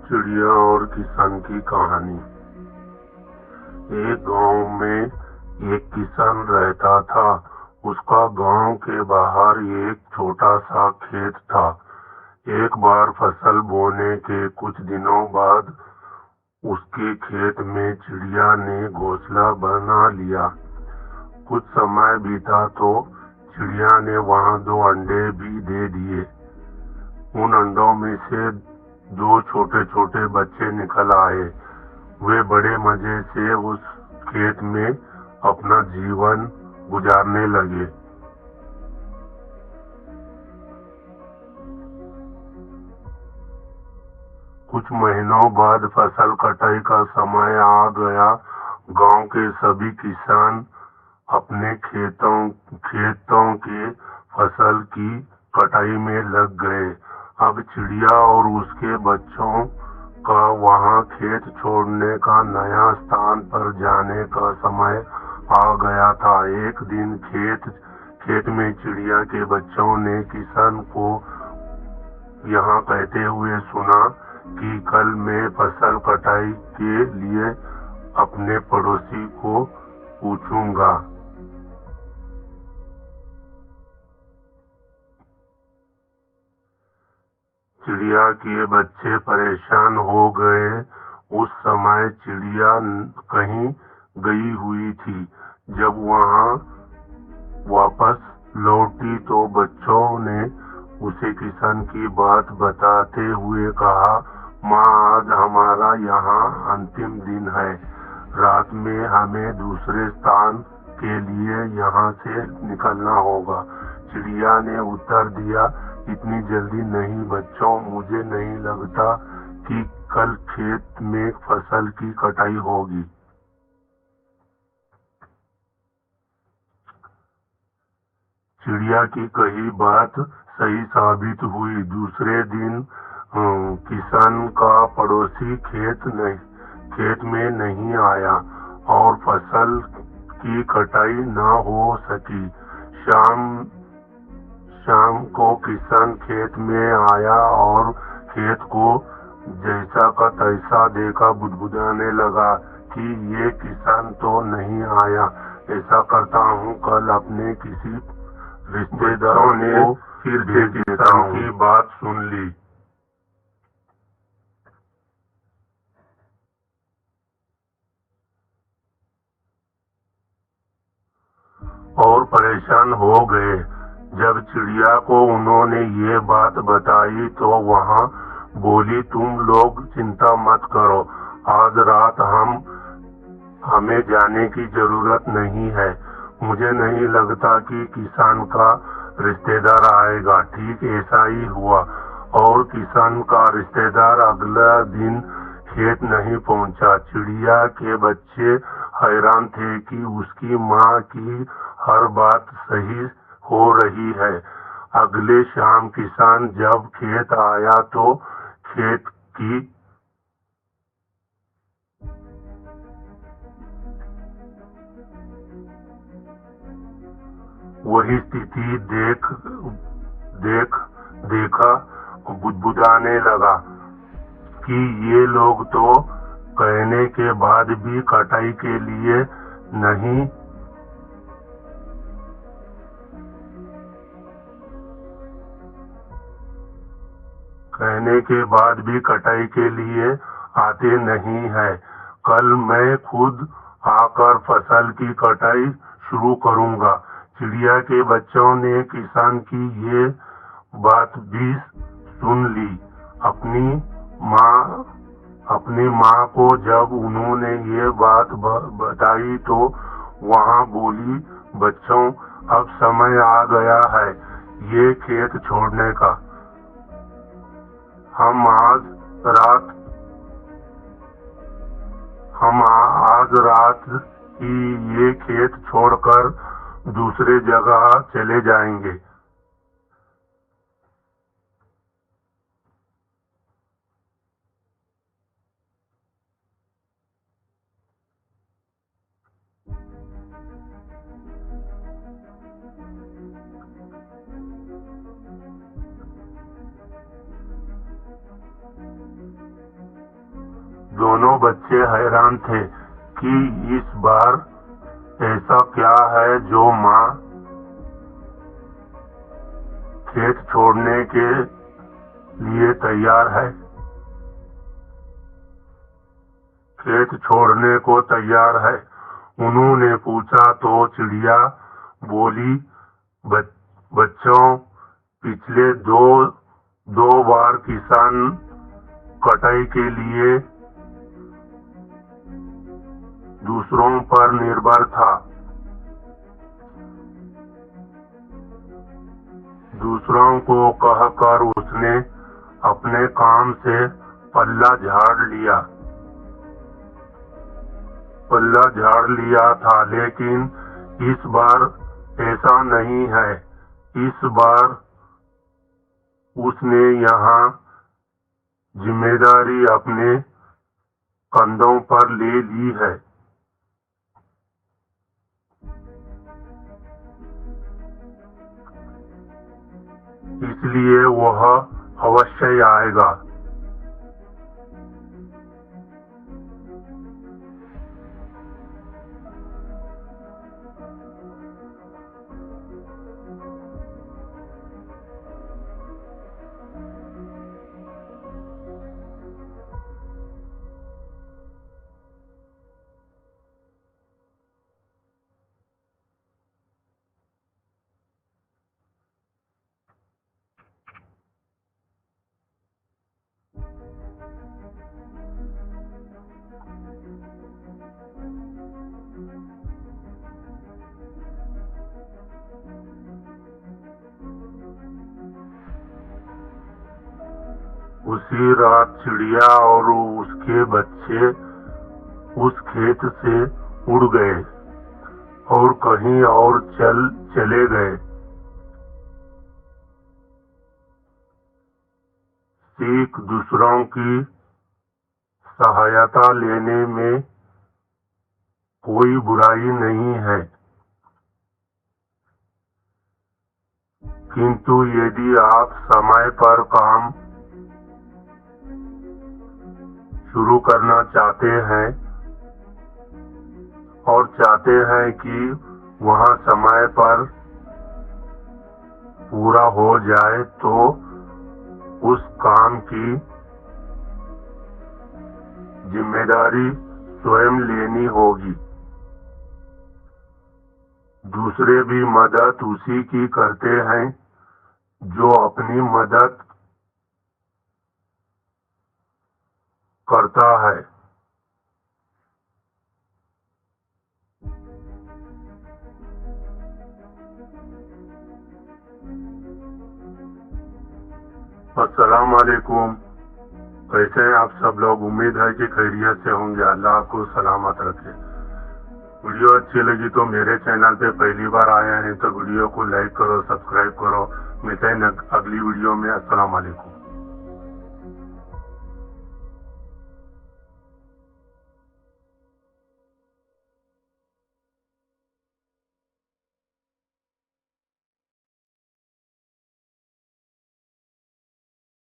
चिड़िया और किसान की कहानी। एक गांव में एक किसान रहता था। उसका गांव के बाहर एक छोटा सा खेत था। एक बार फसल बोने के कुछ दिनों बाद उसके खेत में चिड़िया ने घोंसला बना लिया। कुछ समय बीता तो चिड़िया ने वहां 2 अंडे भी दे दिए। उन अंडों में से 2 छोटे छोटे बच्चे निकल आए। वे बड़े मजे से उस खेत में अपना जीवन गुजारने लगे। कुछ महीनों बाद फसल कटाई का समय आ गया। गांव के सभी किसान अपने खेतों के फसल की कटाई में लग गए। अब चिड़िया और उसके बच्चों का वहां खेत छोड़ने का, नया स्थान पर जाने का समय आ गया था। एक दिन खेत में चिड़िया के बच्चों ने किसान को यहाँ कहते हुए सुना कि कल मैं फसल कटाई के लिए अपने पड़ोसी को पूछूंगा। चिड़िया के बच्चे परेशान हो गए। उस समय चिड़िया कहीं गई हुई थी। जब वहां वापस लौटी तो बच्चों ने उसे किसान की बात बताते हुए कहा, माँ, आज हमारा यहाँ अंतिम दिन है। रात में हमें दूसरे स्थान के लिए यहाँ से निकलना होगा। चिड़िया ने उत्तर दिया, इतनी जल्दी नहीं बच्चों, मुझे नहीं लगता कि कल खेत में फसल की कटाई होगी। चिड़िया की कही बात सही साबित हुई। दूसरे दिन किसान का पड़ोसी खेत में नहीं आया और फसल की कटाई न हो सकी। शाम को किसान खेत में आया और खेत को जैसा का तैसा देखा बुदबुदाने लगा कि ये किसान तो नहीं आया। ऐसा करता हूँ, कल अपने किसी रिश्तेदारों ने फिर से किसान की बात सुन ली और परेशान हो गए। जब चिड़िया को उन्होंने ये बात बताई तो वहां बोली, तुम लोग चिंता मत करो, आज रात हमें जाने की जरूरत नहीं है। मुझे नहीं लगता कि किसान का रिश्तेदार आएगा। ठीक ऐसा ही हुआ और किसान का रिश्तेदार अगला दिन खेत नहीं पहुंचा। चिड़िया के बच्चे हैरान थे कि उसकी माँ की हर बात सही हो रही है। अगले शाम किसान जब खेत आया तो खेत की वही स्थिति देखा बुदबुदाने लगा कि ये लोग तो कहने के बाद भी कटाई के लिए नहीं आते नहीं है। कल मैं खुद आकर फसल की कटाई शुरू करूंगा। चिड़िया के बच्चों ने किसान की ये बात भी सुन ली। अपनी माँ को जब उन्होंने ये बात बताई तो वहाँ बोली, बच्चों, अब समय आ गया है ये खेत छोड़ने का। हम आज रात ही ये खेत छोड़कर दूसरे जगह चले जाएंगे। दोनों बच्चे हैरान थे कि इस बार ऐसा क्या है जो माँ खेत छोड़ने के लिए तैयार है। खेत छोड़ने को तैयार है, उन्होंने पूछा तो चिड़िया बोली, बच्चों, पिछले दो बार किसान कटाई के लिए दूसरों पर निर्भर था। दूसरों को कहकर उसने अपने काम से पल्ला झाड़ लिया था, लेकिन इस बार ऐसा नहीं है। इस बार उसने यहाँ जिम्मेदारी अपने कंधों पर ले ली है। इसलिए वह अवश्य आएगा। उसी रात चिड़िया और उसके बच्चे उस खेत से उड़ गए और कहीं और चले गए। सीख दूसरों की सहायता लेने में कोई बुराई नहीं है, किंतु यदि आप समय पर काम शुरू करना चाहते हैं और चाहते हैं कि वह समय पर पूरा हो जाए, तो उस काम की जिम्मेदारी स्वयं लेनी होगी। दूसरे भी मदद उसी की करते हैं जो अपनी मदद करता है। अस्सलाम वालेकुम। कैसे हैं आप सब लोग? उम्मीद है कि खैरियत से होंगे। अल्लाह आपको सलामत रखे। वीडियो अच्छी लगी तो मेरे चैनल पे पहली बार आए हैं तो वीडियो को लाइक करो, सब्सक्राइब करो। मिलते हैं अगली वीडियो में। अस्सलाम वालेकुम।